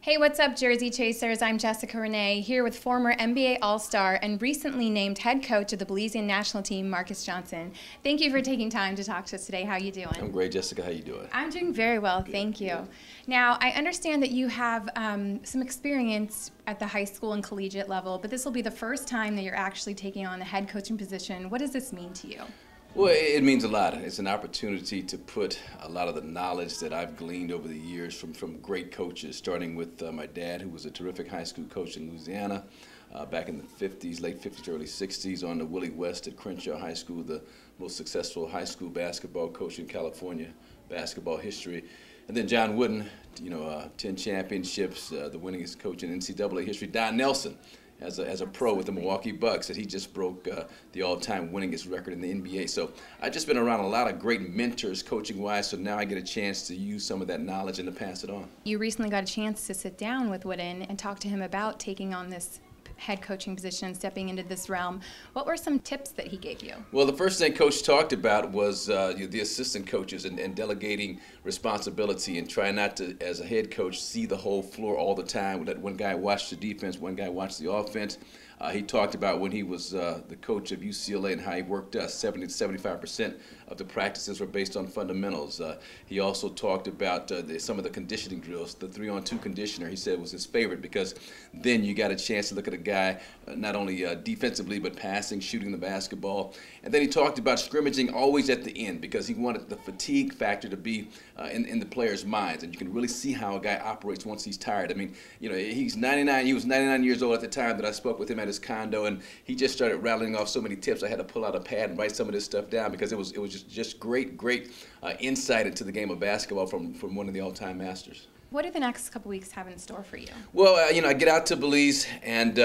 Hey, what's up, Jersey Chasers? I'm Jessica Renee, here with former NBA All-Star and recently named head coach of the Belizean National Team, Marques Johnson. Thank you for taking time to talk to us today. How are you doing? I'm great, Jessica. How you doing? I'm doing very well, thank you. Good. Now, I understand that you have some experience at the high school and collegiate level, but this will be the first time that you're actually taking on the head coaching position. What does this mean to you? Well, it means a lot. It's an opportunity to put a lot of the knowledge that I've gleaned over the years from great coaches, starting with my dad, who was a terrific high school coach in Louisiana back in the 50s, late 50s, early 60s, on to Willie West at Crenshaw High School, the most successful high school basketball coach in California basketball history. And then John Wooden, 10 championships, the winningest coach in NCAA history. Don Nelson, as a pro with the Milwaukee Bucks, that he just broke the all-time winningest record in the NBA. So I've just been around a lot of great mentors coaching-wise, so now I get a chance to use some of that knowledge and to pass it on. You recently got a chance to sit down with Wooden and talk to him about taking on this head coaching position, stepping into this realm. What were some tips that he gave you? Well, the first thing Coach talked about was the assistant coaches and delegating responsibility and trying not to, as a head coach, see the whole floor all the time. Let one guy watch the defense, one guy watch the offense. He talked about when he was the coach of UCLA and how he worked 70 to 75% of the practices were based on fundamentals. He also talked about some of the conditioning drills. The 3-on-2 conditioner, he said, was his favorite because then you got a chance to look at a guy not only defensively but passing, shooting the basketball. And then he talked about scrimmaging always at the end because he wanted the fatigue factor to be in the players' minds, and you can really see how a guy operates once he's tired. I mean, he's 99. He was 99 years old at the time that I spoke with him at his condo, and he just started rattling off so many tips. I had to pull out a pad and write some of this stuff down because it was just great insight into the game of basketball from one of the all-time masters. What do the next couple weeks have in store for you? Well, I get out to Belize, and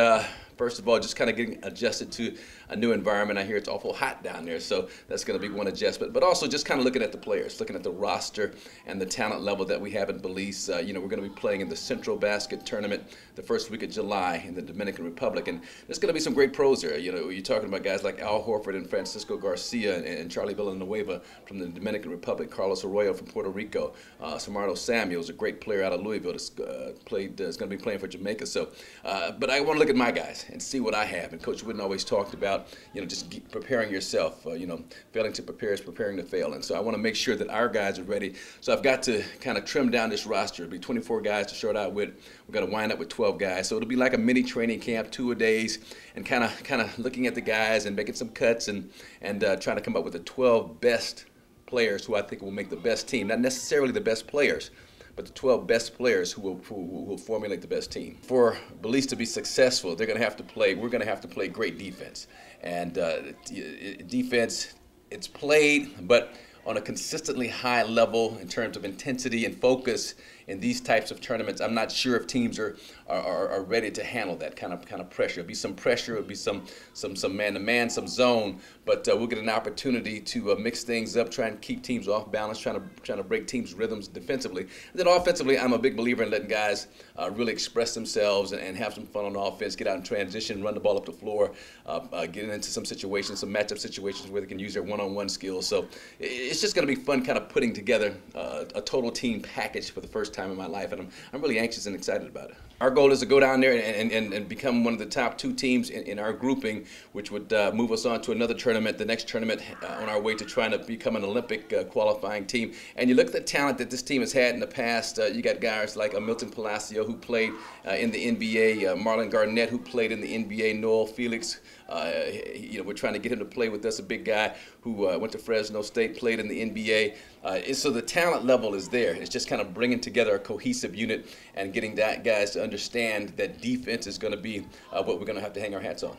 first of all, just kind of getting adjusted to a new environment. I hear it's awful hot down there, so that's going to be one adjustment. But also just kind of looking at the players, looking at the roster and the talent level that we have in Belize. We're going to be playing in the Central Basket Tournament the first week of July in the Dominican Republic, and there's going to be some great pros there. You're talking about guys like Al Horford and Francisco Garcia and Charlie Villanueva from the Dominican Republic, Carlos Arroyo from Puerto Rico, Samardo Samuels, a great player out of Louisville, is going to be playing for Jamaica. So, but I want to look at my guys and see what I have. And Coach Wooden always talked about, just preparing yourself. Failing to prepare is preparing to fail. And so I want to make sure that our guys are ready. So I've got to kind of trim down this roster. It'll be 24 guys to start out with. We're going to wind up with 12 guys. So it'll be like a mini training camp, 2-a-days, and kind of looking at the guys and making some cuts and trying to come up with the 12 best players who I think will make the best team. Not necessarily the best players, but the 12 best players who will formulate the best team. For Belize to be successful, we're going to have to play great defense. And defense, it's played, but on a consistently high level in terms of intensity and focus in these types of tournaments. I'm not sure if teams are ready to handle that kind of pressure. It'll be some pressure, it'll be some man-to-man, some zone, but we'll get an opportunity to mix things up, try and keep teams off balance, trying to break teams' rhythms defensively. And then offensively, I'm a big believer in letting guys really express themselves and have some fun on offense, get out in transition, run the ball up the floor, get into some situations, some matchup situations where they can use their one-on-one skills. So it's just going to be fun kind of putting together a total team package for the first time in my life, and I'm really anxious and excited about it. Our goal is to go down there and become one of the top 2 teams in our grouping, which would move us on to another tournament, the next tournament on our way to trying to become an Olympic qualifying team. And you look at the talent that this team has had in the past. You got guys like Milton Palacio, who played in the NBA, Marlon Garnett, who played in the NBA, Noel Felix. We're trying to get him to play with us, a big guy who went to Fresno State, played in the NBA. And so the talent level is there. It's just kind of bringing together a cohesive unit and getting guys to understand that defense is going to be what we're going to have to hang our hats on.